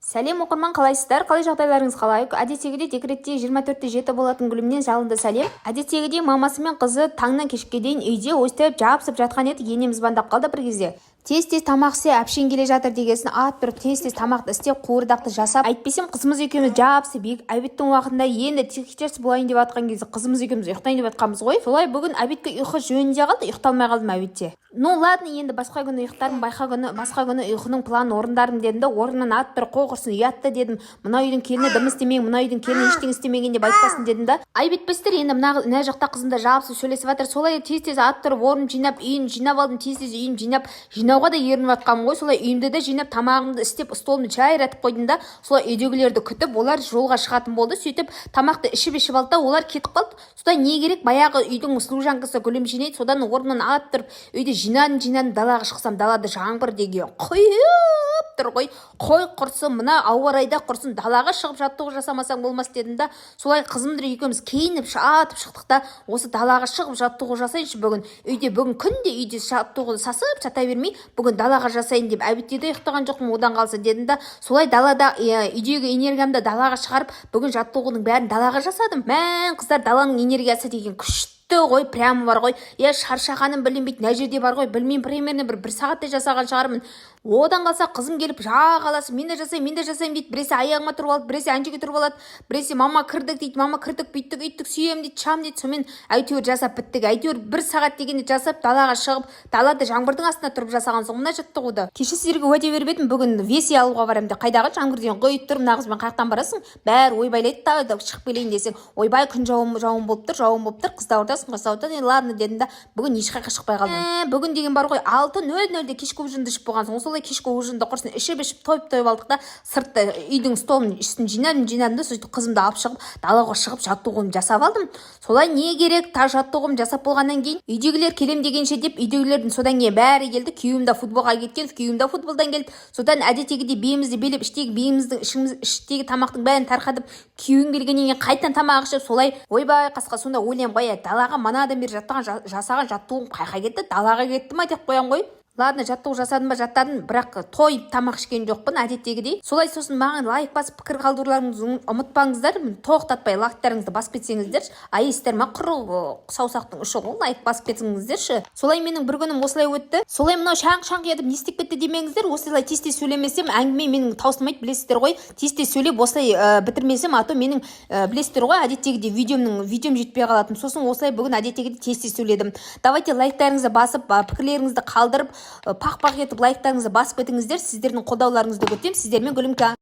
Сәлем оқырман, қалайсыздар? Қалай жағдайларыңыз қалай? Әдеттегідей декретте 24-те 7 болатын гүлімнен жалынды сәлем. Әдеттегідей мамасы мен қызы таңнан кешке дейін үйде ойыстырып жабысып жатқан еді. Енем звондап қалды бір кезде. Тез-тез тамақ ісе, әпшен келе жатыр дегесін ат тұрып тез-тез тамақты істеп қуырдақты жасап. Әйтпесем қызымыз екеуміз жабысып әбеттің уақытында енді тез болайын деп жатқан кезде қызымыз екеуміз ұйықтайын деп жатқанбыз ғой. Солай бүгін әбетке ұйқы жөнінде қалды, ұйықталмай қалдым әбетте. Ну ладно, енді басқа күні ұйықтарым, басқа күні ұйқының планын орындарым дедім да, орнынан ат тұрып қол құрсын ұятты дедім. Мына үйдің келіні дым істемеген, мына үйдің келіні ештеңе істемеген деп айтпасын дедім да. Айбетпестер, енді мына жақта қызымда жабысып сөйлесіп жатыр. Солай тез-тез ат тұрып орнын жинап, үйін жинап алдым, тез-тез үйін жинауға да ерініп жатқанмын ғой. Солай үйімді де жинап, тамағымды істеп, столымды жайратып қойдым да, солай үйдегілерді күтіп, олар жолға шығатын болды. Сөйтіп тамақты ішіп алды да, олар кетіп қалды. Содан не керек, баяғы үйдің служанкасы гүлім жинайды, содан орнынан ат тұрып, үйде жинадым, далаға шықсам, далада жаңбыр деген құйып тұр ғой. Қой құрсын, мына ауа райда құрсын, далаға шығып жаттығу жасамасаң болмас дедім да. Солай қызымды екеуміз киініп атып шықтық та, осы далаға шығып жаттығу жасайыншы бүгін. Бүгін күнде үйде жаттығуды сасып жата бермей, бүгін далаға жасайын деп әбетте де ұйықтаған жоқпын, одан қалса дедім да. Солай далада үйдегі энергиямды далаға шығарып, бүгін жаттығудың бәрін далаға жасадым. Мән қыздар, даланың энергиясы деген күшті ғой, прямо бар ғой. Шаршағаным білінбейді, мына жерде бар ғой, білмеймін, примерно бір сағаттай жасаған шығармын. Одан қалса қызым келіп жағаласып, мен де жасаймын дейді. Біресе аяғыма тұрып алады, біресе анжеге тұрып алады, біресе мама кірдік дейді, мама кірдік, бүйттік, үйттік, сүйем дейді, шам дейді. Сонымен әйтеуір жасап біттік. Әйтеуір бір сағат дегенде жасап, далаға шығып, далада жаңбырдың астына тұрып жасаған соң мына жаттығуды. Кеше сіздерге уәде беріп едім, бүгін весе алуға барамын деп. Қайдағы жаңбырден қойып тұр, мына қызбен қаяқтан барасың? Бәрі ойбайлайды да, шығып келейін десең, ойбай күн жауын болып тұр, қызда ортасың, қыстаудан. Ладно дедім да, бүгін ешқайқа шықпай қалдым. Бүгін деген бар ғой, 6:00-де кешкі ужинды ішіп болған соң, солай кешкі ужинды құрсын ішіп тойып алдық та, сыртта үйдің столын үстін жинадым да, сөйтіп қызымды алып шығып, далаға шығып жаттығуымды жасап алдым. Солай не керек, жаттығуымды жасап болғаннан кейін үйдегілер келем дегенше деп, үйдегілердің содан кейін бәрі келді. Күйеуім де футболға кеткен, күйеуім де футболдан келді. Содан әдеттегідей биемізді белеп, іштегі тамақтың бәрін тарқатып, күйеуім келгеннен кейін қайтадан тамақ ішіп, солай ойбай қасқа сонда өлем ғой, далаға манадан бері жасаған жаттығуым қайқа кетті, далаға кетті ма деп қоям ғой. Ладно, жаттығу жасадым ба жаттадым, бірақ тойып тамақ ішкен жоқпын әдеттегідей. Солай сосын маған лайк басып пікір қалдыруларыңызды ұмытпаңыздар. Тоқтатпай лайктарыңызды басып кетсеңіздер, айыстар ма құрық саусақтың ұшы ғой, лайк басып кетсеңіздерші. Солай менің бір күнім осылай өтті. Солай мынау шаң-шаң етіп не істеп кетті демеңіздер. Осылай тез-тез сөйлемесем, әңгіме менің таусылмайды, білесіздер ғой. Тез-тез сөйлеп осылай бітірмесем, ато менің білесіздер ғой, әдеттегідей видеом жетпей қалатын. Сосын осылай бүгін әдеттегідей тез-тез сөйледім. Давайте лайктарыңызды басып, пікірлеріңізді қалдырып, пақ-пақ етіп лайктарыңызды басып кетіңіздер. Сіздердің қолдауларыңызды күтемін. Сіздермен Гүлім К.